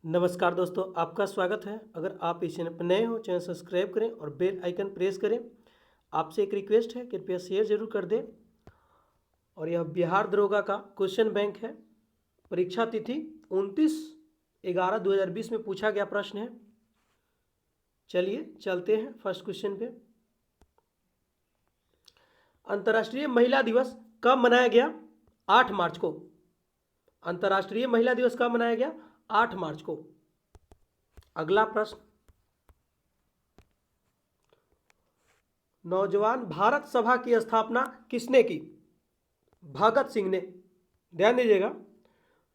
नमस्कार दोस्तों, आपका स्वागत है। अगर आप इस चैनल पर नए हो, चैनल सब्सक्राइब करें और बेल आइकन प्रेस करें। आपसे एक रिक्वेस्ट है, कृपया शेयर जरूर कर दें। और यह बिहार दरोगा का क्वेश्चन बैंक है। परीक्षा तिथि 29/11/2020 में पूछा गया प्रश्न है। चलिए चलते हैं फर्स्ट क्वेश्चन पे। अंतर्राष्ट्रीय महिला दिवस कब मनाया गया? 8 मार्च को। अंतर्राष्ट्रीय महिला दिवस कब मनाया गया? 8 मार्च को। अगला प्रश्न, नौजवान भारत सभा की स्थापना किसने की? भगत सिंह ने। ध्यान दीजिएगा,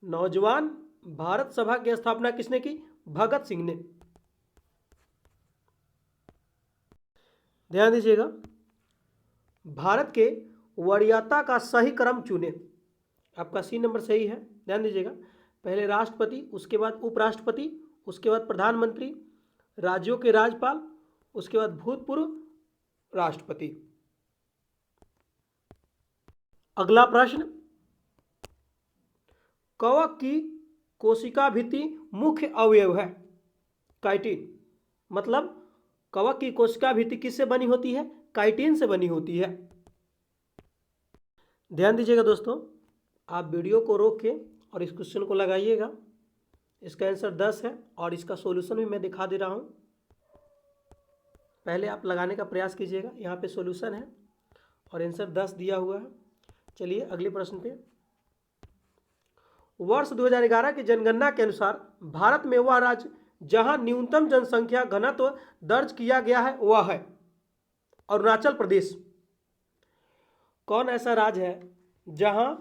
नौजवान भारत सभा की स्थापना किसने की? भगत सिंह ने। ध्यान दीजिएगा, भारत के वरीयता का सही क्रम चुने। आपका सी नंबर सही है। ध्यान दीजिएगा, पहले राष्ट्रपति, उसके बाद उपराष्ट्रपति, उसके बाद प्रधानमंत्री, राज्यों के राज्यपाल, उसके बाद भूतपूर्व राष्ट्रपति। अगला प्रश्न, कवक की कोशिका भित्ति मुख्य अवयव है? काइटिन। मतलब कवक की कोशिका भित्ति किससे बनी होती है? काइटिन से बनी होती है। ध्यान दीजिएगा दोस्तों, आप वीडियो को रोक के और इस क्वेश्चन को लगाइएगा। इसका आंसर 10 है और इसका सॉल्यूशन भी मैं दिखा दे रहा हूं। पहले आप लगाने का प्रयास कीजिएगा। यहाँ पे सॉल्यूशन है और आंसर 10 दिया हुआ है। चलिए अगले प्रश्न पे। वर्ष 2011 की जनगणना के अनुसार भारत में वह राज्य जहां न्यूनतम जनसंख्या घनत्व दर्ज किया गया है वह है अरुणाचल प्रदेश। कौन ऐसा राज्य है जहां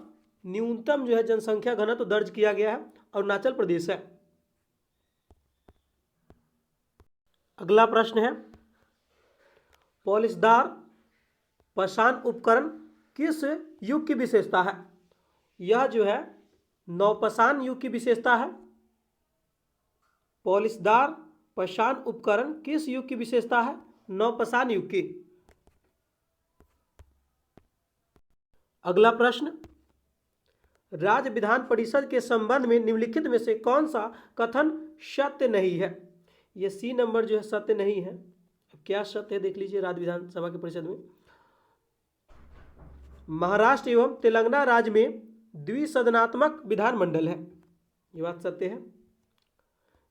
न्यूनतम जनसंख्या घनत्व दर्ज किया गया है? अरुणाचल प्रदेश है। अगला प्रश्न है, पॉलिशदार पाषाण उपकरण किस युग की विशेषता है? यह नवपाषाण युग की विशेषता है। पॉलिशदार पाषाण उपकरण किस युग की विशेषता है? नवपाषाण युग की। अगला प्रश्न, राज्य विधान परिषद के संबंध में निम्नलिखित में से कौन सा कथन सत्य नहीं है? यह सी नंबर सत्य नहीं है। क्या सत्य है देख लीजिए। राज्य विधानसभा के परिषद में महाराष्ट्र एवं तेलंगाना राज्य में द्विसदनात्मक विधानमंडल है। ये बात सत्य है।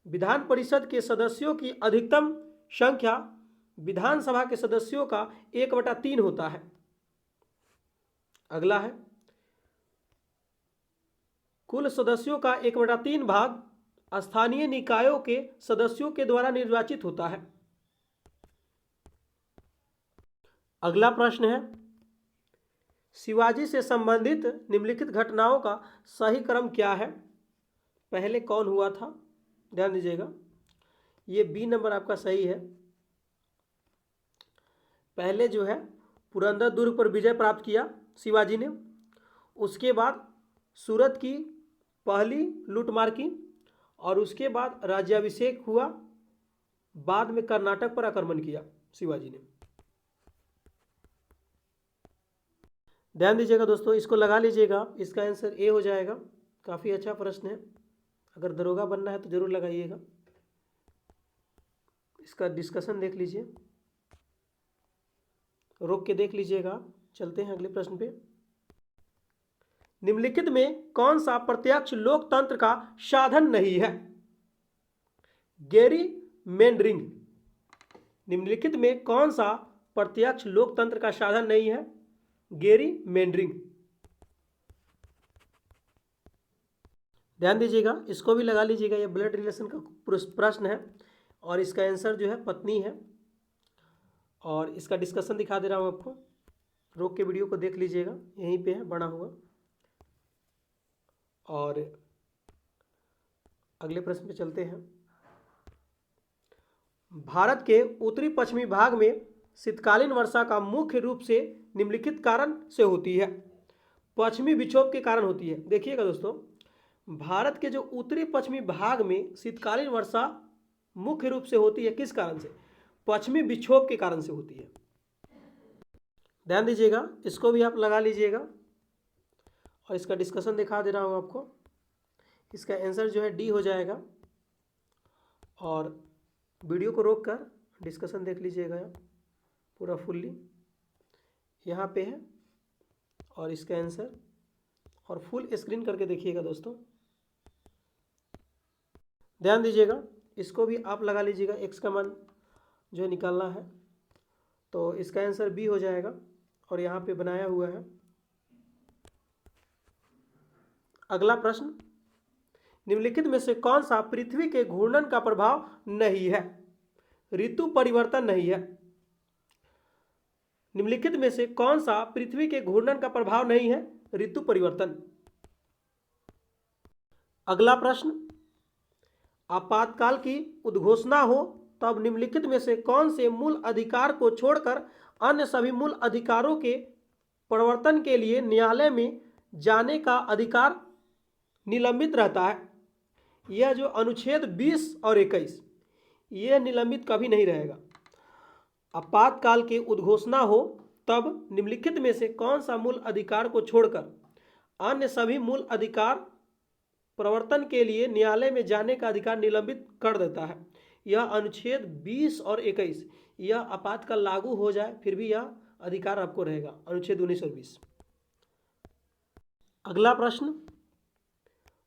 विधान परिषद के सदस्यों की अधिकतम संख्या विधानसभा के सदस्यों का 1/3 होता है। अगला है, कुल सदस्यों का 1/3 भाग स्थानीय निकायों के सदस्यों के द्वारा निर्वाचित होता है। अगला प्रश्न है, शिवाजी से संबंधित निम्नलिखित घटनाओं का सही क्रम क्या है? पहले कौन हुआ था? ध्यान दीजिएगा, ये बी नंबर आपका सही है। पहले पुरंदर दुर्ग पर विजय प्राप्त किया शिवाजी ने। उसके बाद सूरत की पहली लूटमार की और उसके बाद राज्याभिषेक हुआ। बाद में कर्नाटक पर आक्रमण किया शिवाजी ने। ध्यान दीजिएगा दोस्तों, इसको लगा लीजिएगा। इसका आंसर ए हो जाएगा। काफ़ी अच्छा प्रश्न है। अगर दरोगा बनना है तो जरूर लगाइएगा। इसका डिस्कशन देख लीजिए, रोक के देख लीजिएगा। चलते हैं अगले प्रश्न पे। निम्नलिखित में कौन सा प्रत्यक्ष लोकतंत्र का साधन नहीं है? गेरी मेंडरिंग। निम्नलिखित में कौन सा प्रत्यक्ष लोकतंत्र का साधन नहीं है? गेरी मेंडरिंग। ध्यान दीजिएगा, इसको भी लगा लीजिएगा। ये ब्लड रिलेशन का प्रश्न है और इसका आंसर पत्नी है। और इसका डिस्कशन दिखा दे रहा हूं आपको। रोक के वीडियो को देख लीजिएगा, यहीं पे है बना हुआ। और अगले प्रश्न पे चलते हैं। भारत के उत्तरी पश्चिमी भाग में शीतकालीन वर्षा का मुख्य रूप से निम्नलिखित कारण से होती है। पश्चिमी विक्षोभ के कारण होती है। देखिएगा दोस्तों, भारत के जो उत्तरी पश्चिमी भाग में शीतकालीन वर्षा मुख्य रूप से होती है किस कारण से? पश्चिमी विक्षोभ के कारण से होती है। ध्यान दीजिएगा, इसको भी आप लगा लीजिएगा और इसका डिस्कशन दिखा दे रहा हूं आपको। इसका आंसर डी हो जाएगा। और वीडियो को रोक कर डिस्कशन देख लीजिएगा पूरा फुल्ली, यहाँ पे है और इसका आंसर, और फुल स्क्रीन करके देखिएगा दोस्तों, ध्यान दीजिएगा। इसको भी आप लगा लीजिएगा, एक्स का मान जो निकालना है, तो इसका आंसर बी हो जाएगा और यहाँ पे बनाया हुआ है। अगला प्रश्न, निम्नलिखित में से कौन सा पृथ्वी के घूर्णन का प्रभाव नहीं है? ऋतु परिवर्तन नहीं है। निम्नलिखित में से कौन सा पृथ्वी के घूर्णन का प्रभाव नहीं है? ऋतु परिवर्तन। अगला प्रश्न, आपातकाल की उद्घोषणा हो तब निम्नलिखित में से कौन से मूल अधिकार को छोड़कर अन्य सभी मूल अधिकारों के प्रवर्तन के लिए न्यायालय में जाने का अधिकार निलंबित रहता है? यह जो अनुच्छेद 20 और 21, यह निलंबित कभी नहीं रहेगा। आपातकाल की उद्घोषणा हो तब निम्नलिखित में से कौन सा मूल अधिकार को छोड़कर अन्य सभी मूल अधिकार प्रवर्तन के लिए न्यायालय में जाने का अधिकार निलंबित कर देता है? यह अनुच्छेद 20 और 21, यह आपातकाल लागू हो जाए फिर भी यह अधिकार आपको रहेगा, अनुच्छेद 19 और 20। अगला प्रश्न,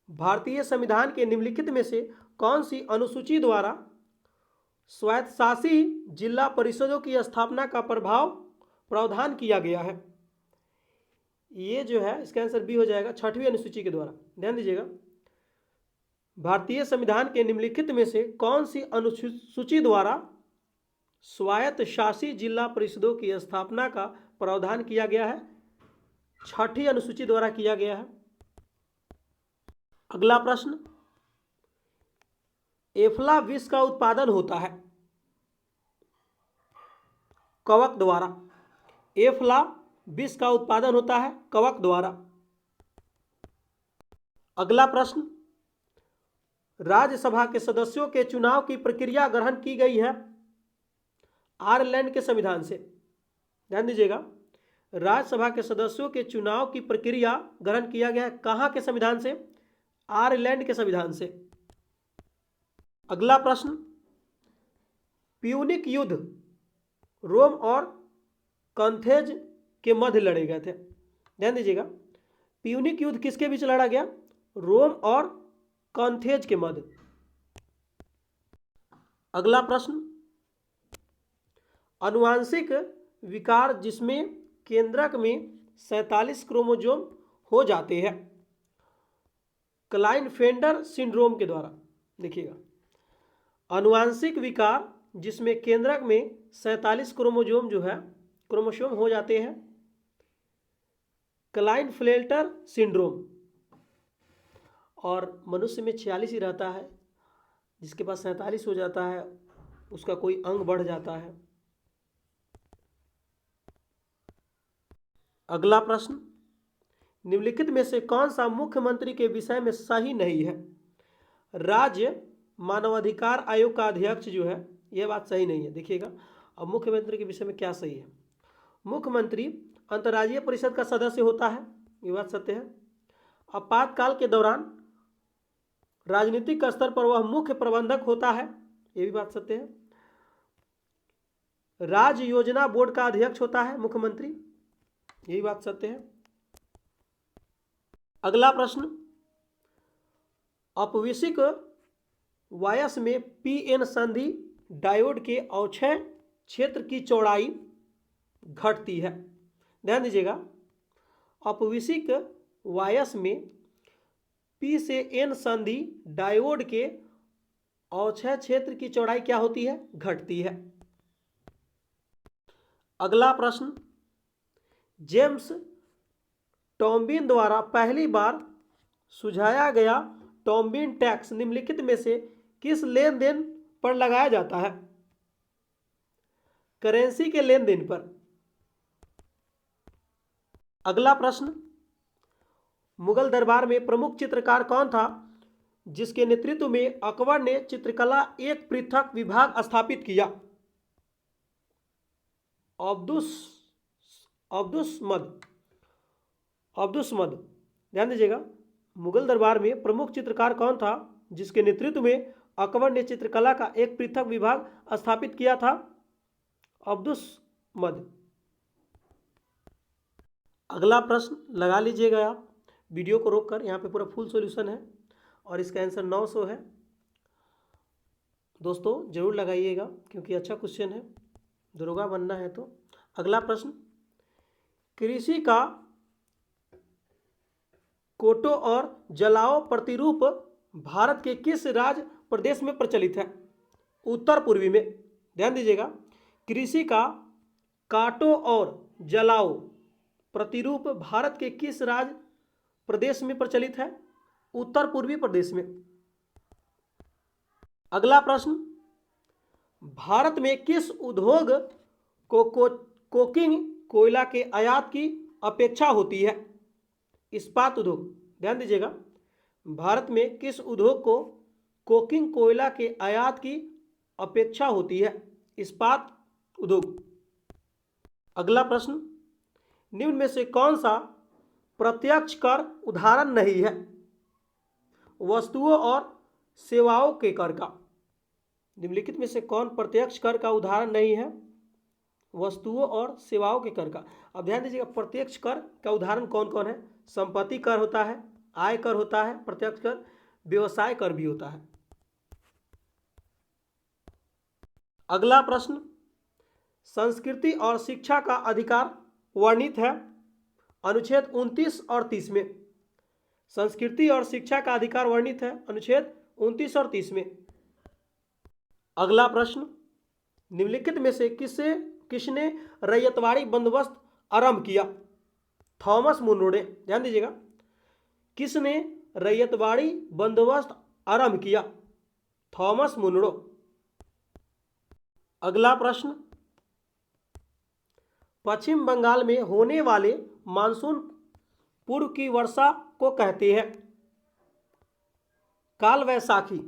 भारतीय संविधान के निम्नलिखित में से कौन सी अनुसूची द्वारा स्वायत्तशासी जिला परिषदों की स्थापना का प्रावधान किया गया है? ये जो है इसका आंसर बी हो जाएगा, 6वीं अनुसूची के द्वारा। ध्यान दीजिएगा, भारतीय संविधान के निम्नलिखित में से कौन सी अनुसूची द्वारा स्वायत्तशासी जिला परिषदों की स्थापना का प्रावधान किया गया है? 6ठी अनुसूची द्वारा किया गया है। अगला प्रश्न, एफ्ला विष का उत्पादन होता है कवक द्वारा? एफ्ला विष का उत्पादन होता है कवक द्वारा। अगला प्रश्न, राज्यसभा के सदस्यों के चुनाव की प्रक्रिया ग्रहण की गई है आयरलैंड के संविधान से। ध्यान दीजिएगा, राज्यसभा के सदस्यों के चुनाव की प्रक्रिया ग्रहण किया गया है कहाँ के संविधान से? आयरलैंड के संविधान से। अगला प्रश्न, प्यूनिक युद्ध रोम और कंथेज के मध्य लड़े गए थे। ध्यान दीजिएगा, प्यूनिक युद्ध किसके बीच लड़ा गया? रोम और कंथेज के मध्य। अगला प्रश्न, आनुवांशिक विकार जिसमें केंद्रक में 47 क्रोमोसोम हो जाते हैं क्लाइनफेल्टर सिंड्रोम के द्वारा। देखिएगा, आनुवांशिक विकार जिसमें केंद्रक में 47 क्रोमोसोम हो जाते हैं क्लाइनफेल्टर सिंड्रोम, और मनुष्य में 46 ही रहता है, जिसके पास 47 हो जाता है उसका कोई अंग बढ़ जाता है। अगला प्रश्न, निम्नलिखित में से कौन सा मुख्यमंत्री के विषय में सही नहीं है? राज्य मानवाधिकार आयोग का अध्यक्ष जो है, यह बात सही नहीं है। देखिएगा, अब मुख्यमंत्री के विषय में क्या सही है? मुख्यमंत्री अंतर्राज्यीय परिषद का सदस्य होता है, ये बात सत्य है। आपातकाल के दौरान राजनीतिक स्तर पर वह मुख्य प्रबंधक होता है, ये भी बात सत्य है। राज्य योजना बोर्ड का अध्यक्ष होता है मुख्यमंत्री, यही बात सत्य है। अगला प्रश्न, अपविशिक वायस में पीएन संधि डायोड के अवक्षय क्षेत्र की चौड़ाई घटती है। ध्यान दीजिएगा, अपविशिक वायस में पी से एन संधि डायोड के अवक्षय क्षेत्र की चौड़ाई क्या होती है? घटती है। अगला प्रश्न, जेम्स टॉम्बिन द्वारा पहली बार सुझाया गया टॉम्बिन टैक्स निम्नलिखित में से किस लेन देन पर लगाया जाता है? करेंसी के लेन देन पर। अगला प्रश्न, मुगल दरबार में प्रमुख चित्रकार कौन था जिसके नेतृत्व में अकबर ने चित्रकला एक पृथक विभाग स्थापित किया? अब्दुसमद। ध्यान दीजिएगा, मुगल दरबार में प्रमुख चित्रकार कौन था जिसके नेतृत्व में अकबर ने चित्रकला का एक पृथक विभाग स्थापित किया था? अब्दुस मद। अगला प्रश्न लगा लीजिएगा आप वीडियो को रोककर, यहाँ पे पूरा फुल सॉल्यूशन है और इसका आंसर 900 है। दोस्तों जरूर लगाइएगा क्योंकि अच्छा क्वेश्चन है, दरोगा बनना है तो। अगला प्रश्न, कृषि का कोटो और जलाओ प्रतिरूप भारत के किस राज्य प्रदेश में प्रचलित है? उत्तर पूर्वी में। ध्यान दीजिएगा, कृषि का काटो और जलाओ प्रतिरूप भारत के किस राज्य प्रदेश में प्रचलित है? उत्तर पूर्वी प्रदेश में। अगला प्रश्न, भारत में किस उद्योग को कोकिंग कोयला के आयात की अपेक्षा होती है? इस्पात उद्योग। ध्यान दीजिएगा, भारत में किस उद्योग को कोकिंग कोयला के आयात की अपेक्षा होती है? इस्पात उद्योग। अगला प्रश्न, निम्न में से कौन सा प्रत्यक्ष कर उदाहरण नहीं है? वस्तुओं और सेवाओं के कर का। निम्नलिखित में से कौन प्रत्यक्ष कर का उदाहरण नहीं है? वस्तुओं और सेवाओं के कर का। अब ध्यान दीजिएगा, प्रत्यक्ष कर का उदाहरण कौन कौन है? संपत्ति कर होता है, आय कर होता है, प्रत्यक्ष कर, व्यवसाय कर भी होता है। अगला प्रश्न, संस्कृति और शिक्षा का अधिकार वर्णित है अनुच्छेद 29 और 30 में। संस्कृति और शिक्षा का अधिकार वर्णित है अनुच्छेद 29 और 30 में। अगला प्रश्न, निम्नलिखित में से किसने रैयतवाड़ी बंदोबस्त आरंभ किया? थॉमस मुनरो ने। ध्यान दीजिएगा, किसने रैयतवाड़ी बंदोबस्त आरंभ किया? Thomas Munro. अगला प्रश्न, पश्चिम बंगाल में होने वाले मानसून पूर्व की वर्षा को कहते हैं? काल वैसाखी,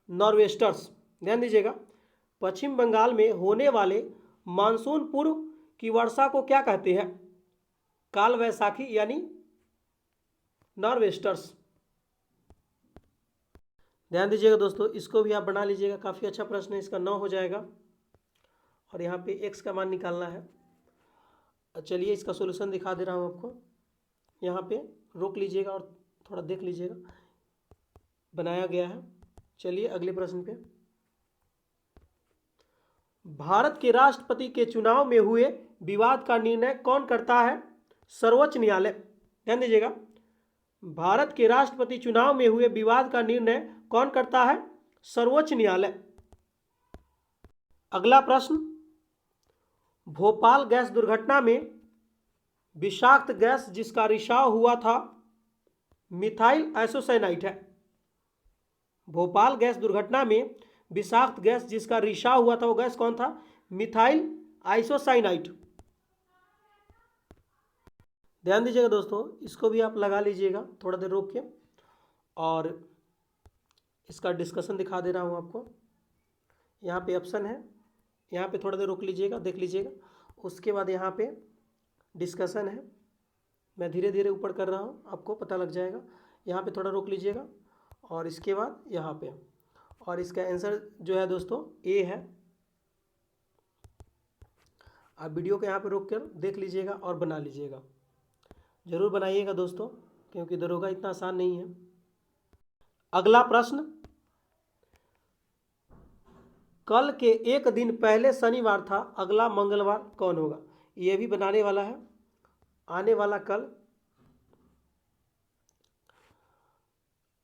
नॉर्वेस्टर्स। ध्यान दीजिएगा, पश्चिम बंगाल में होने वाले मानसून पूर्व की वर्षा को क्या कहते हैं? काल वैसाखी यानी नॉर्वेस्टर्स। ध्यान दीजिएगा दोस्तों, इसको भी आप बना लीजिएगा, काफ़ी अच्छा प्रश्न है, इसका 9 हो जाएगा और यहाँ पे x का मान निकालना है। चलिए इसका सॉल्यूशन दिखा दे रहा हूँ आपको, यहाँ पे रोक लीजिएगा और थोड़ा देख लीजिएगा, बनाया गया है। चलिए अगले प्रश्न पे, भारत के राष्ट्रपति के चुनाव में हुए विवाद का निर्णय कौन करता है? सर्वोच्च न्यायालय। ध्यान दीजिएगा, भारत के राष्ट्रपति चुनाव में हुए विवाद का निर्णय कौन करता है? सर्वोच्च न्यायालय। अगला प्रश्न, भोपाल गैस दुर्घटना में विषाक्त गैस जिसका रिसाव हुआ था मिथाइल आइसोसाइनाइड है। भोपाल गैस दुर्घटना में विषाक्त गैस जिसका रिसाव हुआ था वो गैस कौन था? Methyl isocyanide. ध्यान दीजिएगा दोस्तों, इसको भी आप लगा लीजिएगा, थोड़ा देर रोक के, और इसका डिस्कशन दिखा दे रहा हूँ आपको। यहाँ पे ऑप्शन है, यहाँ पे थोड़ा देर रोक लीजिएगा, देख लीजिएगा, उसके बाद यहाँ पे डिस्कशन है। मैं धीरे धीरे ऊपर कर रहा हूँ, आपको पता लग जाएगा। यहाँ पे थोड़ा रोक लीजिएगा और इसके बाद यहाँ पे, और इसका आंसर जो है दोस्तों ए है। आप वीडियो को यहाँ पे रोक कर देख लीजिएगा और बना लीजिएगा, जरूर बनाइएगा दोस्तों, क्योंकि दरोगा इतना आसान नहीं है। अगला प्रश्न, कल के एक दिन पहले शनिवार था, अगला मंगलवार कौन होगा? ये भी बनाने वाला है, आने वाला कल।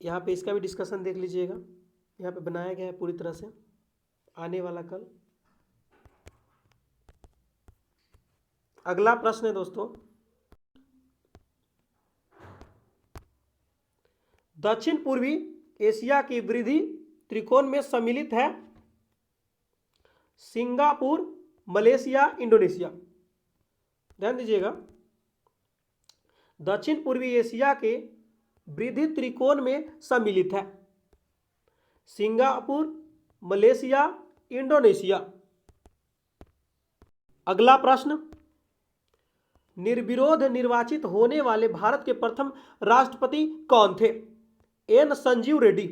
यहाँ पे इसका भी डिस्कशन देख लीजिएगा, यहाँ पे बनाया गया है पूरी तरह से, आने वाला कल। अगला प्रश्न है दोस्तों, दक्षिण पूर्वी एशिया की वृद्धि त्रिकोण में सम्मिलित है? Singapore, Malaysia, Indonesia. ध्यान दीजिएगा, दक्षिण पूर्वी एशिया के वृद्धि त्रिकोण में सम्मिलित है सिंगापुर, मलेशिया, इंडोनेशिया। अगला प्रश्न, निर्विरोध निर्वाचित होने वाले भारत के प्रथम राष्ट्रपति कौन थे? एन संजीव रेड्डी।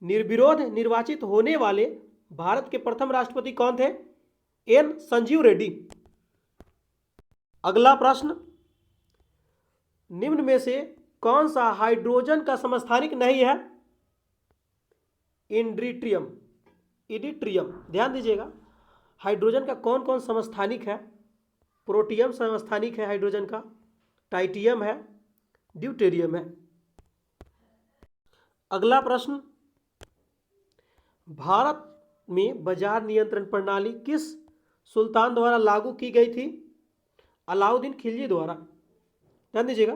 निर्विरोध निर्वाचित होने वाले भारत के प्रथम राष्ट्रपति कौन थे? एन संजीव रेड्डी। अगला प्रश्न, निम्न में से कौन सा हाइड्रोजन का समस्थानिक नहीं है? इंड्रीट्रियम, इडिट्रियम। ध्यान दीजिएगा, हाइड्रोजन का कौन कौन समस्थानिक है? प्रोटियम समस्थानिक है हाइड्रोजन का, टाइटियम है, ड्यूटेरियम है। अगला प्रश्न, भारत में बाजार नियंत्रण प्रणाली किस सुल्तान द्वारा लागू की गई थी? अलाउद्दीन खिलजी द्वारा। ध्यान दीजिएगा,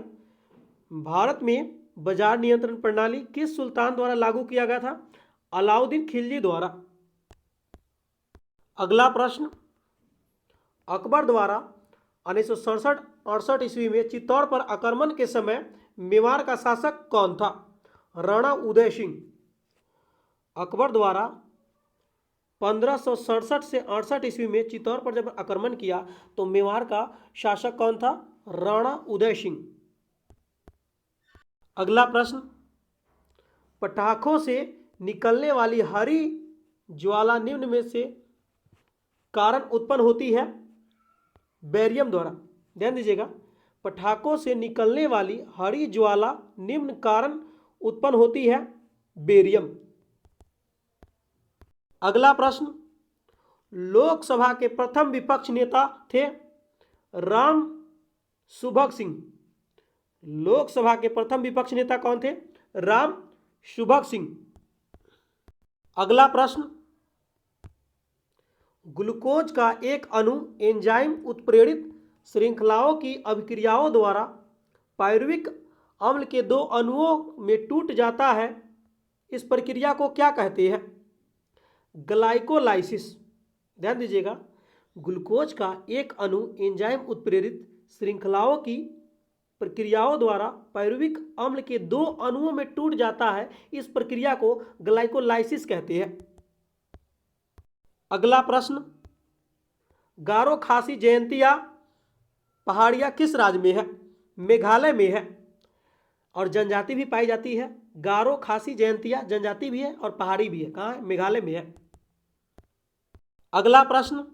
भारत में बाजार नियंत्रण प्रणाली किस सुल्तान द्वारा लागू किया गया था? अलाउद्दीन खिलजी द्वारा। अगला प्रश्न, अकबर द्वारा 1967-68 ईस्वी में चित्तौड़ पर आक्रमण के समय मेवाड़ का शासक कौन था? राणा उदय सिंह। अकबर द्वारा 1567 से 68 ईस्वी में चित्तौड़ पर जब आक्रमण किया तो मेवाड़ का शासक कौन था? राणा उदय सिंह। अगला प्रश्न, पटाखों से निकलने वाली हरी ज्वाला निम्न में से कारण उत्पन्न होती है? बेरियम द्वारा। ध्यान दीजिएगा, पटाखों से निकलने वाली हरी ज्वाला निम्न कारण उत्पन्न होती है? बेरियम। अगला प्रश्न, लोकसभा के प्रथम विपक्ष नेता थे? राम सुभग सिंह। लोकसभा के प्रथम विपक्ष नेता कौन थे? राम सुभग सिंह। अगला प्रश्न, ग्लूकोज का एक अणु एंजाइम उत्प्रेरित श्रृंखलाओं की अभिक्रियाओं द्वारा पायरुविक अम्ल के दो अणुओं में टूट जाता है। इस प्रक्रिया को क्या कहते हैं? ग्लाइकोलाइसिस। ध्यान दीजिएगा, ग्लूकोज का एक अणु एंजाइम उत्प्रेरित श्रृंखलाओं की प्रक्रियाओं द्वारा पायरुविक अम्ल के दो अणुओं में टूट जाता है। इस प्रक्रिया को ग्लाइकोलाइसिस कहते हैं। अगला प्रश्न, गारो खासी जयंतिया पहाड़ियाँ किस राज्य में है? मेघालय में है, और जनजाति भी पाई जाती है। गारो खासी जयंतिया जनजाति भी है और पहाड़ी भी है। कहाँ है? मेघालय में है। अगला प्रश्न,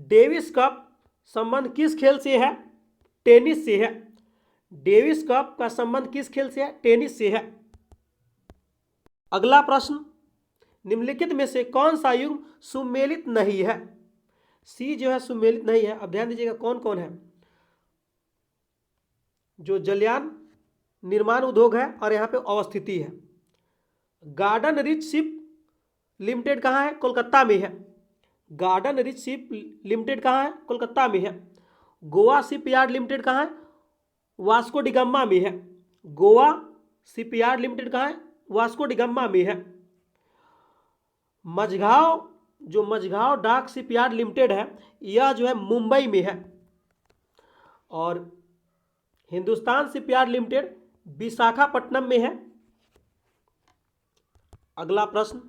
डेविस कप संबंध किस खेल से है? टेनिस से है। डेविस कप का संबंध किस खेल से है? टेनिस से है। अगला प्रश्न, निम्नलिखित में से कौन सा युग्म सुमेलित नहीं है? सी जो है सुमेलित नहीं है। अब ध्यान दीजिएगा कौन कौन है। जो जलयान निर्माण उद्योग है और यहाँ पे अवस्थिति है। गार्डन रिच शिप लिमिटेड कहाँ है? कोलकाता में है। गार्डन रिच शिप लिमिटेड कहाँ है? कोलकाता में है। गोवा शिपयार्ड लिमिटेड कहाँ है? वास्को डिगामा में है। गोवा शिपयार्ड लिमिटेड कहाँ है? वास्को डिगामा में है। मझगांव जो मझगांव डाक शिपयार्ड लिमिटेड है यह जो है मुंबई में है। और हिंदुस्तान शिपयार्ड लिमिटेड विशाखापट्टनम में है। अगला प्रश्न,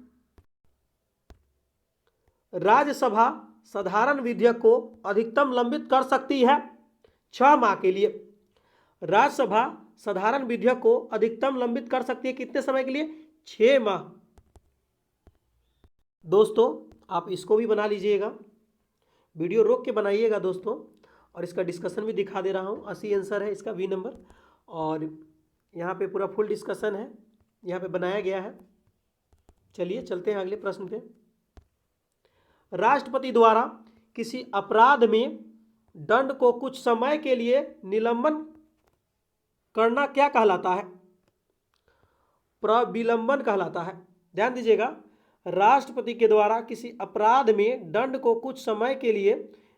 राज्यसभा साधारण विधेयक को अधिकतम लंबित कर सकती है 6 माह के लिए। राज्यसभा साधारण विधेयक को अधिकतम लंबित कर सकती है कितने समय के लिए? 6 माह। दोस्तों आप इसको भी बना लीजिएगा, वीडियो रोक के बनाइएगा दोस्तों, और इसका डिस्कशन भी दिखा दे रहा हूँ। 80 आंसर है इसका, बी नंबर, और यहाँ पे पूरा फुल डिस्कशन है, यहाँ पे बनाया गया है। चलिए चलते हैं अगले प्रश्न पे। राष्ट्रपति द्वारा किसी अपराध में दंड को कुछ समय के लिए निलंबन करना क्या कहलाता है? प्रविलंबन कहलाता है। ध्यान दीजिएगा, राष्ट्रपति के द्वारा किसी अपराध में दंड को कुछ समय के लिए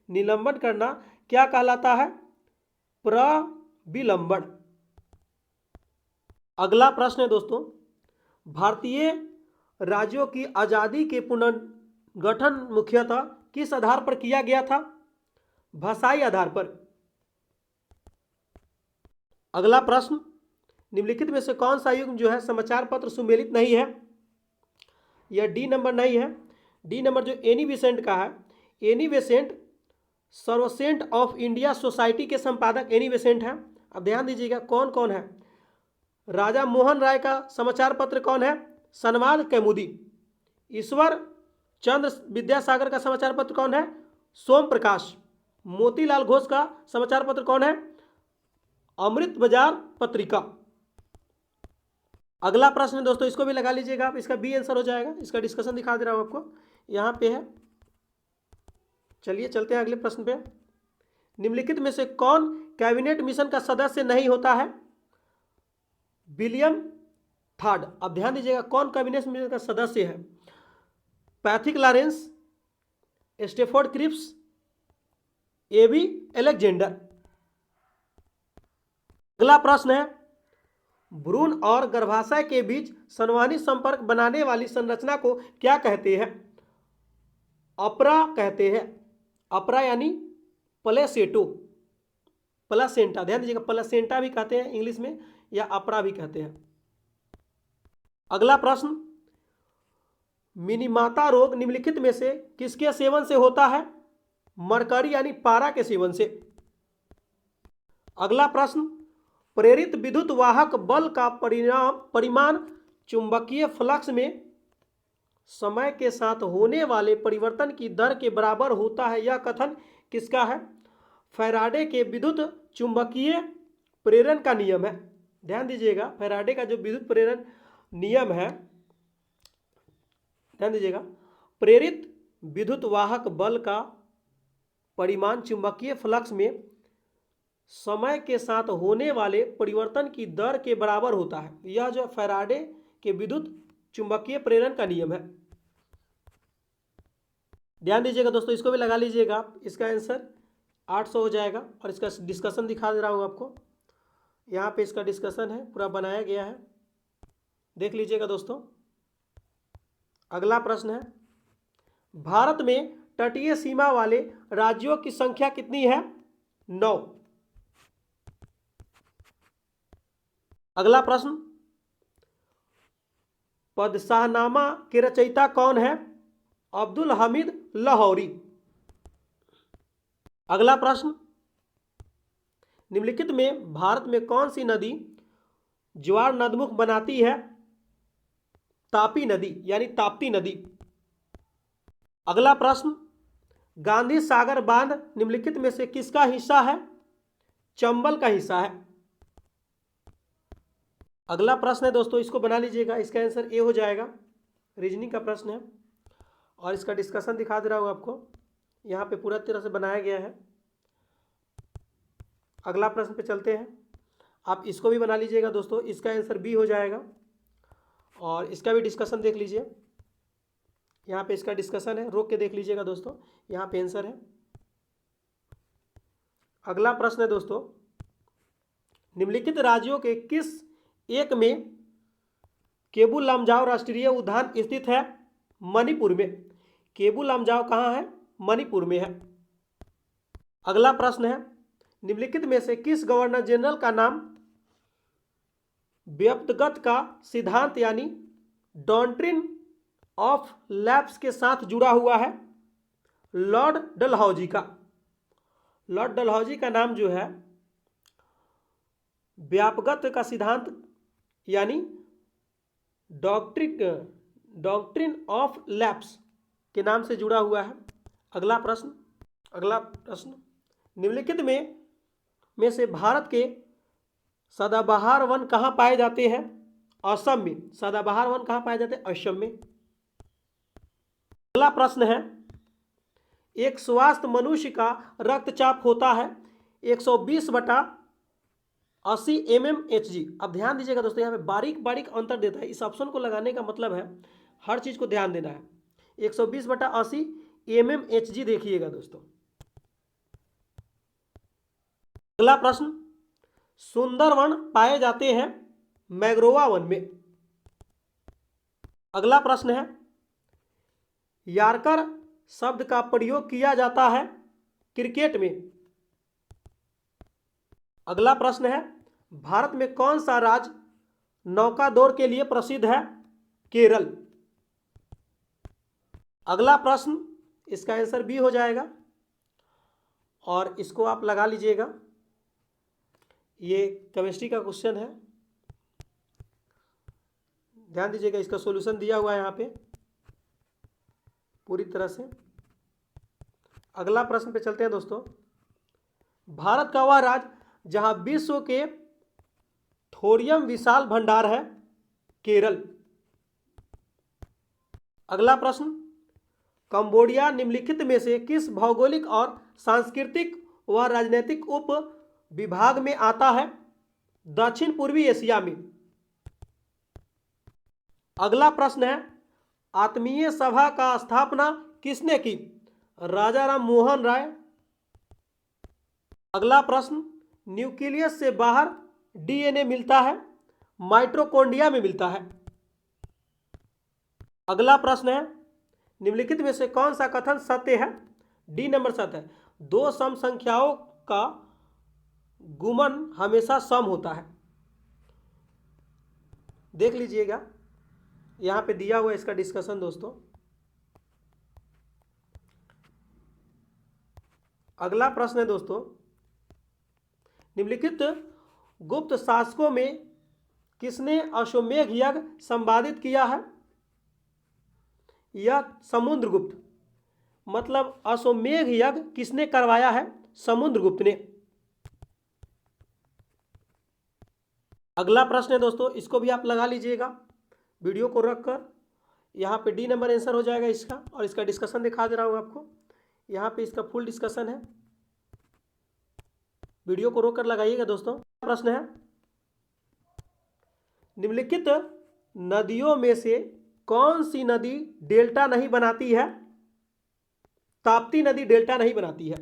निलंबन करना क्या कहलाता है? प्रविलंबन। अगला प्रश्न है दोस्तों, भारतीय राज्यों की आज़ादी के पुनर्गठन मुख्यतः किस आधार पर किया गया था? भाषाई आधार पर। अगला प्रश्न, निम्नलिखित में से कौन सा युग्म जो है समाचार पत्र सुमेलित नहीं है? यह डी नंबर नहीं है। डी नंबर जो एनी बेसेंट का है, Annie Besant servant of India society के संपादक एनी बेसेंट है। अब ध्यान दीजिएगा कौन कौन है। राजा मोहन राय का समाचार पत्र कौन है? संवाद कौमुदी। ईश्वर चंद्र विद्यासागर का समाचार पत्र कौन है? सोम प्रकाश। मोतीलाल घोष का समाचार पत्र कौन है? अमृत बाजार पत्रिका। अगला प्रश्न दोस्तों, इसको भी लगा लीजिएगा आप, इसका बी आंसर हो जाएगा। इसका डिस्कशन दिखा दे रहा हूं आपको, यहां पे है। चलिए चलते हैं अगले प्रश्न पे। निम्नलिखित में से कौन कैबिनेट मिशन का सदस्य नहीं होता है? William third. अब ध्यान दीजिएगा, कौन कैबिनेट मिशन का सदस्य है? Pethick Lawrence, Stafford Cripps, AB Alexander. अगला प्रश्न है, भ्रूण और गर्भाशय के बीच संवहनी संपर्क बनाने वाली संरचना को क्या कहते हैं? अपरा कहते हैं। अपरा यानी प्लेसेंटो, प्लेसेंटा। ध्यान दीजिएगा, प्लेसेंटा भी कहते हैं इंग्लिश में, या अपरा भी कहते हैं। अगला प्रश्न, मिनीमाता रोग निम्नलिखित में से किसके सेवन से होता है? मरकरी यानी पारा के सेवन से। अगला प्रश्न, प्रेरित विद्युत वाहक बल का परिमाण चुंबकीय फ्लक्स में समय के साथ होने वाले परिवर्तन की दर के बराबर होता है, यह कथन किसका है? फैराडे के विद्युत चुंबकीय प्रेरण का नियम है। ध्यान दीजिएगा, फैराडे का जो विद्युत प्रेरण नियम है, ध्यान दीजिएगा, प्रेरित विद्युत वाहक बल का परिमाण चुंबकीय फ्लक्स में समय के साथ होने वाले परिवर्तन की दर के बराबर होता है। यह जो फैराडे के विद्युत चुंबकीय प्रेरण का नियम है। ध्यान दीजिएगा दोस्तों, इसको भी लगा लीजिएगा, इसका आंसर 800 हो जाएगा। और इसका डिस्कशन दिखा दे रहा हूं आपको, यहाँ पे इसका डिस्कशन है, पूरा बनाया गया है, देख लीजिएगा दोस्तों। अगला प्रश्न है, भारत में तटीय सीमा वाले राज्यों की संख्या कितनी है? 9। अगला प्रश्न, पदशाहनामा के रचयिता कौन है? अब्दुल हमीद लाहौरी। अगला प्रश्न, निम्नलिखित में भारत में कौन सी नदी ज्वार नदमुख बनाती है? तापी नदी यानी ताप्ती नदी। अगला प्रश्न, गांधी सागर बांध निम्नलिखित में से किसका हिस्सा है? चंबल का हिस्सा है। अगला प्रश्न है दोस्तों, इसको बना लीजिएगा, इसका आंसर ए हो जाएगा। रीजनिंग का प्रश्न है और इसका डिस्कशन दिखा दे रहा हूं आपको, यहाँ पे पूरा तरह से बनाया गया है। अगला प्रश्न पे चलते हैं, आप इसको भी बना लीजिएगा दोस्तों, इसका आंसर बी हो जाएगा। और इसका भी डिस्कशन देख लीजिए, यहाँ पे इसका डिस्कशन है, रोक के देख लीजिएगा दोस्तों, यहाँ पे आंसर है। अगला प्रश्न है दोस्तों, निम्नलिखित राज्यों के किस एक में केबुल लमजाओ राष्ट्रीय उद्यान स्थित है? मणिपुर में। केबुल लमजाओ कहाँ है? मणिपुर में है। अगला प्रश्न है, निम्नलिखित में से किस गवर्नर जनरल का नाम व्यक्तिगत का सिद्धांत यानी डॉक्ट्रिन ऑफ लैप्स के साथ जुड़ा हुआ है? लॉर्ड डलहौजी का। लॉर्ड डलहौजी का नाम जो है व्यापगत का सिद्धांत यानी डॉक्ट्रिन ऑफ लैप्स के नाम से जुड़ा हुआ है। अगला प्रश्न, निम्नलिखित में से भारत के सदाबहार वन कहाँ पाए जाते हैं? असम में। सदाबहार वन कहाँ पाए जाते हैं? असम में। अगला प्रश्न है, एक स्वस्थ मनुष्य का रक्तचाप होता है 120/80 mmHg। अब ध्यान दीजिएगा दोस्तों, यहाँ पे बारीक बारीक अंतर देता है। इस ऑप्शन को लगाने का मतलब है हर चीज को ध्यान देना है। 120/80 mmHg देखिएगा दोस्तों। अगला प्रश्न, सुंदरवन पाए जाते हैं मैग्रोवा वन में। अगला प्रश्न है, यार्कर शब्द का प्रयोग किया जाता है क्रिकेट में। अगला प्रश्न है, भारत में कौन सा राज्य नौका दौड़ के लिए प्रसिद्ध है? केरल। अगला प्रश्न, इसका आंसर बी हो जाएगा और इसको आप लगा लीजिएगा, ये केमिस्ट्री का क्वेश्चन है, ध्यान दीजिएगा, इसका सॉल्यूशन दिया हुआ है यहाँ पे पूरी तरह से। अगला प्रश्न पे चलते हैं दोस्तों। भारत का वह राज्य जहां विश्व के थोरियम विशाल भंडार है, केरल। अगला प्रश्न, कंबोडिया निम्नलिखित में से किस भौगोलिक और सांस्कृतिक व राजनीतिक उप विभाग में आता है? दक्षिण पूर्वी एशिया में। अगला प्रश्न है, आत्मीय सभा का स्थापना किसने की? राजा राम मोहन राय। अगला प्रश्न, न्यूक्लियस से बाहर डीएनए मिलता है, माइटोकॉन्ड्रिया में मिलता है। अगला प्रश्न है, निम्नलिखित में से कौन सा कथन सत्य है? डी नंबर सत्य है, दो सम संख्याओं का गुणन हमेशा सम होता है। देख लीजिएगा, यहां पे दिया हुआ इसका डिस्कशन दोस्तों। अगला प्रश्न है दोस्तों, निम्नलिखित गुप्त शासकों में किसने अश्वमेध यज्ञ संपादित किया है? यह समुद्रगुप्त। मतलब अश्वमेध यज्ञ किसने करवाया है? समुद्रगुप्त ने। अगला प्रश्न है दोस्तों, इसको भी आप लगा लीजिएगा वीडियो को रखकर। यहाँ पे डी नंबर आंसर हो जाएगा इसका, और इसका डिस्कशन दिखा दे रहा हूँ आपको। यहाँ पे इसका फुल डिस्कशन है, वीडियो को रोककर लगाइएगा दोस्तों। प्रश्न है, निम्नलिखित नदियों में से कौन सी नदी डेल्टा नहीं बनाती है? ताप्ती नदी डेल्टा नहीं बनाती है।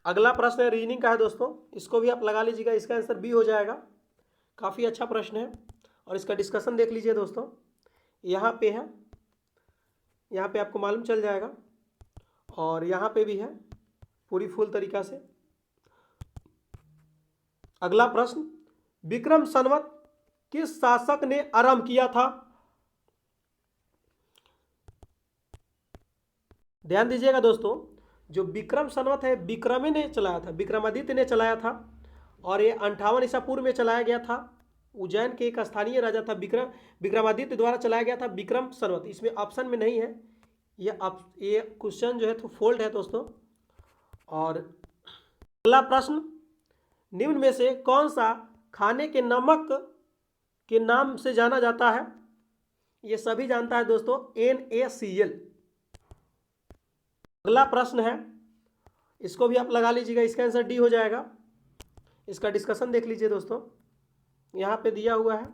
अगला प्रश्न है, रीजनिंग का है दोस्तों, इसको भी आप लगा लीजिएगा। इसका आंसर बी हो जाएगा। काफ़ी अच्छा प्रश्न है, और इसका डिस्कशन देख लीजिए दोस्तों। यहाँ पे है, यहाँ पे आपको मालूम चल जाएगा, और यहाँ पे भी है पूरी फुल तरीका से। अगला प्रश्न, विक्रम संवत किस शासक ने आरंभ किया था? ध्यान दीजिएगा दोस्तों, जो विक्रम संवत है विक्रमी ने चलाया था, विक्रमादित्य ने चलाया था, और ये 58 ईसा पूर्व में चलाया गया था। उज्जैन के एक स्थानीय राजा था विक्रमादित्य द्वारा चलाया गया था विक्रम संवत। इसमें ऑप्शन में नहीं है, ये क्वेश्चन जो है तो फोल्ड है दोस्तों। और अगला प्रश्न, निम्न में से कौन सा खाने के नमक के नाम से जाना जाता है? ये सभी जानता है दोस्तों, NaCl। अगला प्रश्न है, इसको भी आप लगा लीजिएगा। इसका आंसर डी हो जाएगा। इसका डिस्कशन देख लीजिए दोस्तों, यहाँ पे दिया हुआ है।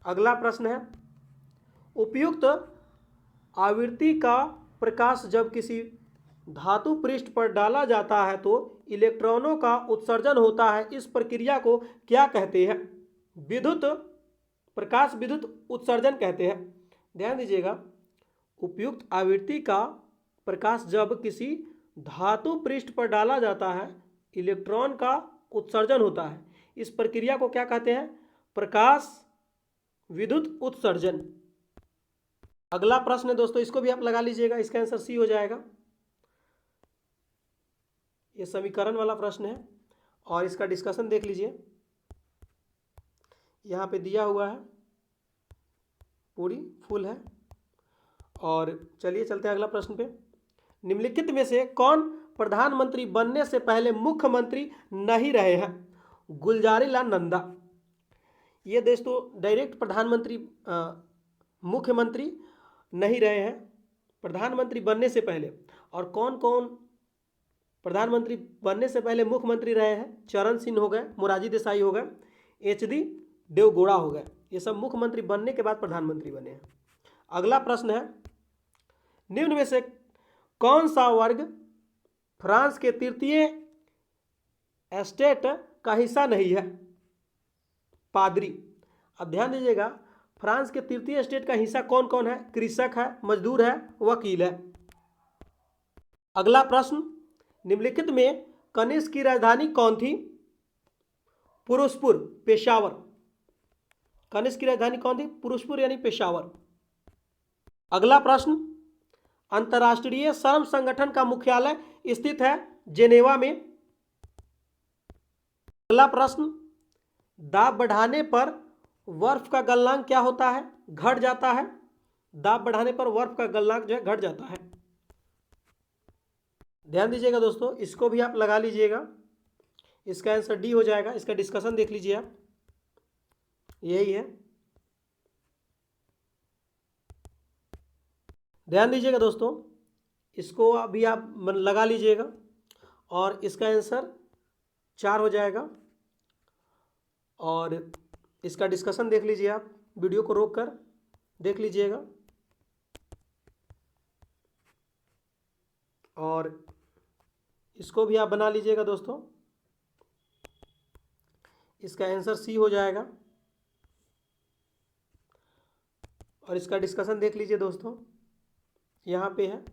अगला प्रश्न है, उपयुक्त आवृत्ति का प्रकाश जब किसी धातु पृष्ठ पर डाला जाता है तो इलेक्ट्रॉनों का उत्सर्जन होता है। इस प्रक्रिया को क्या कहते हैं? प्रकाश विद्युत उत्सर्जन कहते हैं। ध्यान दीजिएगा, उपयुक्त आवृत्ति का प्रकाश जब किसी धातु पृष्ठ पर डाला जाता है, इलेक्ट्रॉन का उत्सर्जन होता है। इस प्रक्रिया को क्या कहते हैं? प्रकाश विद्युत उत्सर्जन। अगला प्रश्न है दोस्तों, इसको भी आप लगा लीजिएगा। इसका आंसर सी हो जाएगा। ये समीकरण वाला प्रश्न है, और इसका डिस्कशन देख लीजिए, यहाँ पे दिया हुआ है, पूरी फुल है। और चलिए चलते हैं अगला प्रश्न पे। निम्नलिखित में से कौन प्रधानमंत्री बनने से पहले मुख्यमंत्री नहीं रहे हैं? गुलजारीलाल नंदा। ये दोस्तों डायरेक्ट प्रधानमंत्री मुख्यमंत्री नहीं रहे हैं प्रधानमंत्री बनने से पहले। और कौन कौन प्रधानमंत्री बनने से पहले मुख्यमंत्री रहे हैं? चरण सिंह हो गए, मोरारजी देसाई हो गए, HD देवगौड़ा हो गए। ये सब मुख्यमंत्री बनने के बाद प्रधानमंत्री बने हैं। अगला प्रश्न है, निम्न में से कौन सा वर्ग फ्रांस के तृतीय एस्टेट का हिस्सा नहीं है? पादरी। अब ध्यान दीजिएगा, फ्रांस के तृतीय एस्टेट का हिस्सा कौन कौन है? कृषक है, मजदूर है, वकील है। अगला प्रश्न, निम्नलिखित में कनिष्क की राजधानी कौन थी? पुरुषपुर, पेशावर। कनिष्क की राजधानी कौन थी? पुरुषपुर यानी पेशावर। अगला प्रश्न, अंतर्राष्ट्रीय श्रम संगठन का मुख्यालय स्थित है जेनेवा में। अगला प्रश्न, दाब बढ़ाने पर बर्फ का गलनांक क्या होता है? घट जाता है। दाब बढ़ाने पर बर्फ का गलनांक जो है घट जाता है। ध्यान दीजिएगा दोस्तों, इसको भी आप लगा लीजिएगा। इसका आंसर डी हो जाएगा। इसका डिस्कशन देख लीजिए आप, यही है। ध्यान दीजिएगा दोस्तों, इसको अभी आप लगा लीजिएगा और इसका आंसर 4 हो जाएगा। और इसका डिस्कशन देख लीजिए आप, वीडियो को रोक कर देख लीजिएगा। और इसको भी आप बना लीजिएगा दोस्तों। इसका आंसर सी हो जाएगा। और इसका डिस्कशन देख लीजिए दोस्तों, यहाँ पे है,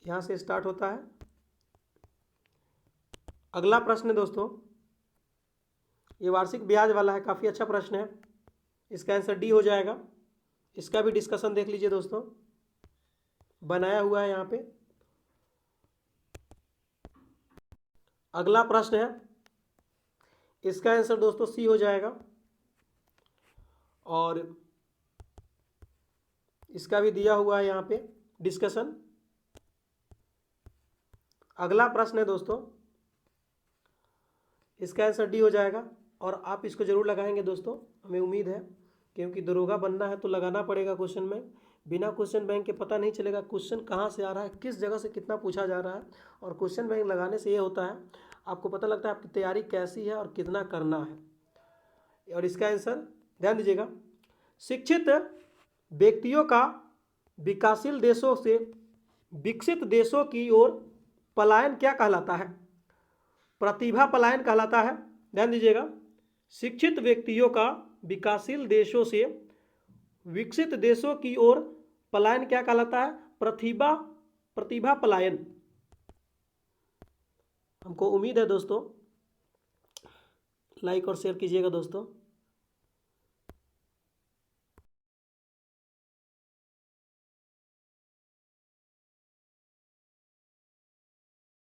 यहाँ से स्टार्ट होता है। अगला प्रश्न है दोस्तों, ये वार्षिक ब्याज वाला है, काफ़ी अच्छा प्रश्न है। इसका आंसर डी हो जाएगा। इसका भी डिस्कशन देख लीजिए दोस्तों, बनाया हुआ है यहाँ पे। अगला प्रश्न है, इसका आंसर दोस्तों सी हो जाएगा। और इसका भी दिया हुआ है यहाँ पे डिस्कशन। अगला प्रश्न है दोस्तों, इसका आंसर डी हो जाएगा। और आप इसको जरूर लगाएंगे दोस्तों, हमें उम्मीद है, क्योंकि दरोगा बनना है तो लगाना पड़ेगा क्वेश्चन बैंक। बिना क्वेश्चन बैंक के पता नहीं चलेगा क्वेश्चन कहाँ से आ रहा है, किस जगह से कितना पूछा जा रहा है। और क्वेश्चन बैंक लगाने से ये होता है, आपको पता लगता है आपकी तैयारी कैसी है और कितना करना है। और इसका आंसर ध्यान दीजिएगा, शिक्षित व्यक्तियों का विकासशील देशों से विकसित देशों की ओर पलायन क्या कहलाता है? प्रतिभा पलायन कहलाता है। ध्यान दीजिएगा, शिक्षित व्यक्तियों का विकासशील देशों से विकसित देशों की ओर पलायन क्या कहलाता है? प्रतिभा पलायन। हमको उम्मीद है दोस्तों, लाइक और शेयर कीजिएगा दोस्तों।